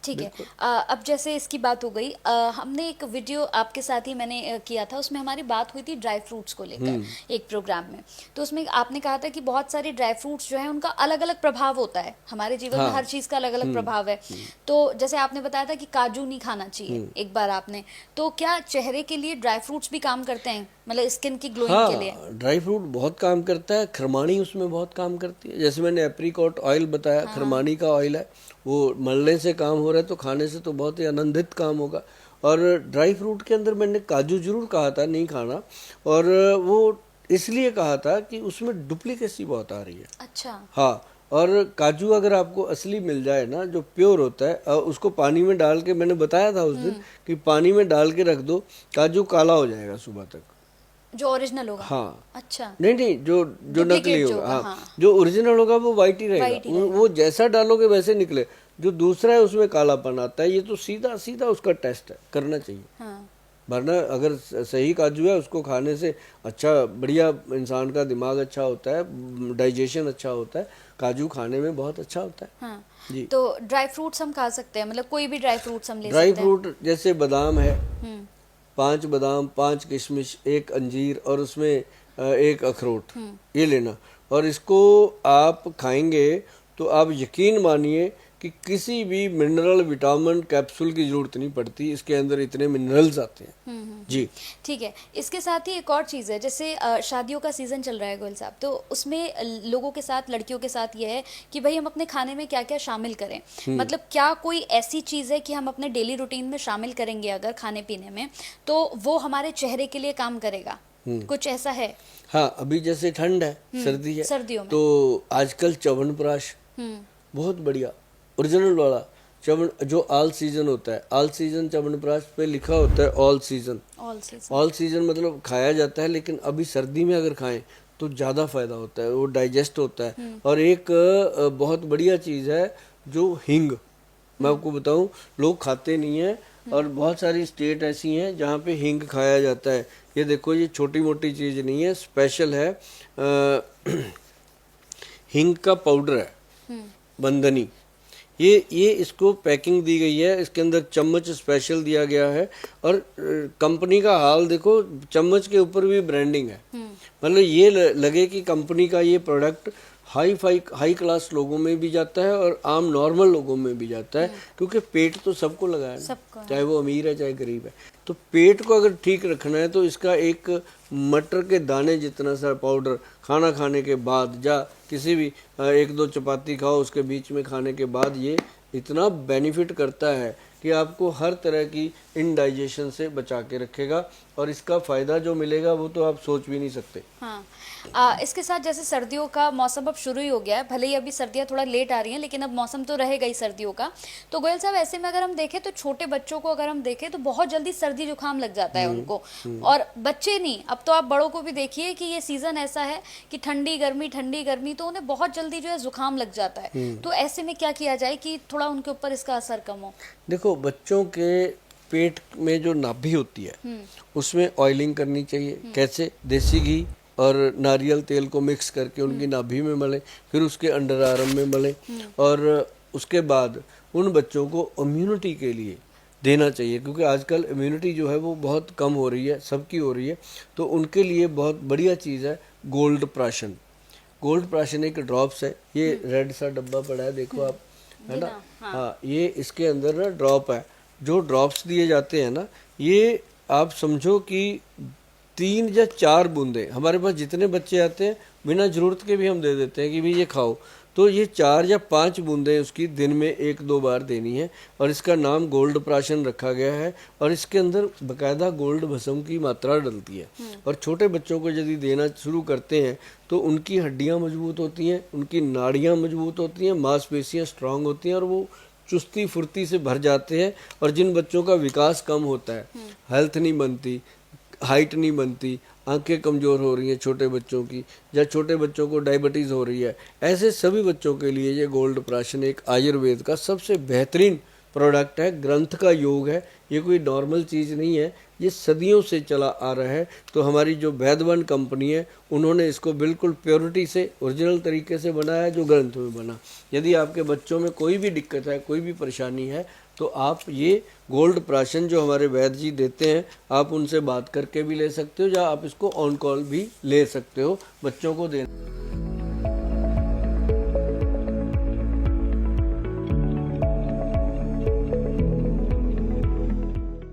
ठीक है। अब जैसे इसकी बात हो गई, हमने एक वीडियो आपके साथ ही मैंने किया था, उसमें हमारी बात हुई थी ड्राई फ्रूट्स को लेकर एक प्रोग्राम में। तो उसमें आपने कहा था कि बहुत सारे ड्राई फ्रूट्स जो है उनका अलग अलग प्रभाव होता है हमारे जीवन में, हाँ। हर चीज़ का अलग अलग प्रभाव है। तो जैसे आपने बताया था कि काजू नहीं खाना चाहिए एक बार आपने, तो क्या चेहरे के लिए ड्राई फ्रूट्स भी काम करते हैं, मतलब स्किन की ग्लोइंग के लिए? हाँ, ड्राई फ्रूट बहुत काम करता है। खरमानी उसमें बहुत काम करती है। जैसे मैंने एप्रीकॉट ऑयल बताया, खरमानी का ऑयल है, वो मलने से काम हो रहा है, तो खाने से तो बहुत ही आनंदित काम होगा। और ड्राई फ्रूट के अंदर मैंने काजू जरूर कहा था नहीं खाना, और वो इसलिए कहा था कि उसमें डुप्लीकेसी बहुत आ रही है। अच्छा। हाँ, और काजू अगर आपको असली मिल जाए ना, जो प्योर होता है, उसको पानी में डाल के, मैंने बताया था उस दिन कि पानी में डाल के रख दो, काजू काला हो जाएगा सुबह तक। जो ओरिजिनल होगा? हाँ। अच्छा। नहीं नहीं, जो जो नकली डुप्लीकेट जो होगा, होगा, हाँ, हाँ। जो ओरिजिनल होगा वो वाइट ही रहेगा। वाइट ही रहेगा। वो जैसा डालोगे वैसे निकले। जो दूसरा है उसमें कालापन आता है। ये तो सीधा सीधा उसका टेस्ट है, करना चाहिए। हाँ। वरना अगर सही काजू है, उसको खाने से अच्छा बढ़िया इंसान का दिमाग अच्छा होता है, डाइजेशन अच्छा होता है। काजू खाने में बहुत अच्छा होता है हाँ। जी। तो ड्राई फ्रूट्स हम खा सकते हैं, मतलब कोई भी ड्राई फ्रूट्स हम ले ड्राई सकते हैं? फ्रूट जैसे बादाम है, हम्म। 5 बादाम, 5 किशमिश, 1 अंजीर, और उसमें 1 अखरोट, ये लेना। और इसको आप खाएंगे तो आप यकीन मानिए कि किसी भी मिनरल विटामिन कैप्सूल की जरूरत नहीं पड़ती। इसके अंदर इतने मिनरल्स आते हैं जी। ठीक है। इसके साथ ही एक और चीज़ है, जैसे शादियों का सीज़न चल रहा है गोयल साहब, तो उसमें लोगों के साथ, लड़कियों के साथ ये है कि भाई हम अपने खाने में क्या क्या शामिल करें। मतलब क्या कोई ऐसी चीज़ है कि हम अपने डेली रूटीन में शामिल करेंगे अगर खाने पीने में, तो वो हमारे चेहरे के लिए काम करेगा? कुछ ऐसा है? हाँ, अभी जैसे ठंड है, सर्दी है, सर्दियों में। तो आजकल च्यवनप्राश बहुत बढ़िया ओरिजिनल वाला च्यवन, जो ऑल सीजन होता है, ऑल सीजन च्यवनप्राश पे लिखा होता है all season. All season. All season मतलब खाया जाता है, लेकिन अभी सर्दी में अगर खाएं तो ज़्यादा फायदा होता है, वो डाइजेस्ट होता है। और एक बहुत बढ़िया चीज़ है जो हींग, मैं आपको बताऊं, लोग खाते नहीं हैं, और बहुत सारी स्टेट ऐसी हैं जहाँ पे हींग खाया जाता है। ये देखो, ये छोटी मोटी चीज़ नहीं है, स्पेशल है। हींग का पाउडर है, बंदनी। ये इसको पैकिंग दी गई है, इसके अंदर चम्मच स्पेशल दिया गया है। और कंपनी का हाल देखो, चम्मच के ऊपर भी ब्रांडिंग है। मतलब ये लगे कि कंपनी का ये प्रोडक्ट हाई क्लास लोगों में भी जाता है और आम नॉर्मल लोगों में भी जाता है, क्योंकि पेट तो सबको लगा है ना, सबको, चाहे वो अमीर है चाहे गरीब है। तो पेट को अगर ठीक रखना है तो इसका एक मटर के दाने जितना सा पाउडर खाना खाने के बाद, या किसी भी 1-2 चपाती खाओ उसके बीच में खाने के बाद, ये इतना बेनिफिट करता है कि आपको हर तरह की इनडाइजेशन से बचा के रखेगा। और इसका फ़ायदा जो मिलेगा वो तो आप सोच भी नहीं सकते। हाँ। इसके साथ जैसे सर्दियों का मौसम अब शुरू ही हो गया है, भले ही अभी सर्दियाँ थोड़ा लेट आ रही हैं, लेकिन अब मौसम तो रहेगा ही सर्दियों का। तो गोयल साहब, ऐसे में अगर हम देखें तो छोटे बच्चों को अगर हम देखें तो बहुत जल्दी सर्दी जुकाम लग जाता है उनको। और बच्चे नहीं, अब तो आप बड़ों को भी देखिए कि ये सीज़न ऐसा है कि ठंडी गर्मी, तो उन्हें बहुत जल्दी जो है जुकाम लग जाता है। तो ऐसे में क्या किया जाए कि थोड़ा उनके ऊपर इसका असर कम हो? देखो, बच्चों के पेट में जो नाभि होती है उसमें ऑयलिंग करनी चाहिए। कैसे? देसी घी और नारियल तेल को मिक्स करके उनकी नाभि में मलें, फिर उसके अंडर आर्म में मलें। और उसके बाद उन बच्चों को इम्यूनिटी के लिए देना चाहिए, क्योंकि आजकल इम्यूनिटी जो है वो बहुत कम हो रही है, सबकी हो रही है। तो उनके लिए बहुत बढ़िया चीज़ है गोल्ड प्राशन। गोल्ड प्राशन एक ड्रॉप्स है, ये रेड सा डब्बा पड़ा है, देखो आप, है ना? हाँ, ये इसके अंदर ना ड्रॉप है। जो ड्रॉप्स दिए जाते हैं ना, ये आप समझो कि 3 या 4 बूंदे, हमारे पास जितने बच्चे आते हैं बिना ज़रूरत के भी हम दे देते हैं कि भाई ये खाओ, तो ये 4 या 5 बूंदें उसकी दिन में 1-2 बार देनी है। और इसका नाम गोल्ड प्राशन रखा गया है। और इसके अंदर बाकायदा गोल्ड भस्म की मात्रा डलती है। और छोटे बच्चों को यदि देना शुरू करते हैं तो उनकी हड्डियां मजबूत होती हैं, उनकी नाड़ियां मजबूत होती हैं, मांसपेशियां स्ट्रांग होती हैं, और वो चुस्ती फुर्ती से भर जाते हैं। और जिन बच्चों का विकास कम होता है, हेल्थ नहीं बनती, हाइट नहीं बनती, आंखें कमज़ोर हो रही हैं छोटे बच्चों की, या छोटे बच्चों को डायबिटीज़ हो रही है, ऐसे सभी बच्चों के लिए ये गोल्ड प्राशन एक आयुर्वेद का सबसे बेहतरीन प्रोडक्ट है, ग्रंथ का योग है, ये कोई नॉर्मल चीज़ नहीं है, ये सदियों से चला आ रहा है। तो हमारी जो वैद्यवन कंपनी है उन्होंने इसको बिल्कुल प्योरिटी से ओरिजिनल तरीके से बनाया है, जो ग्रंथ में बना। यदि आपके बच्चों में कोई भी दिक्कत है, कोई भी परेशानी है, तो आप ये गोल्ड प्राशन जो हमारे वैद्य जी देते हैं, आप उनसे बात करके भी ले सकते हो, या आप इसको ऑन कॉल भी ले सकते हो बच्चों को देना।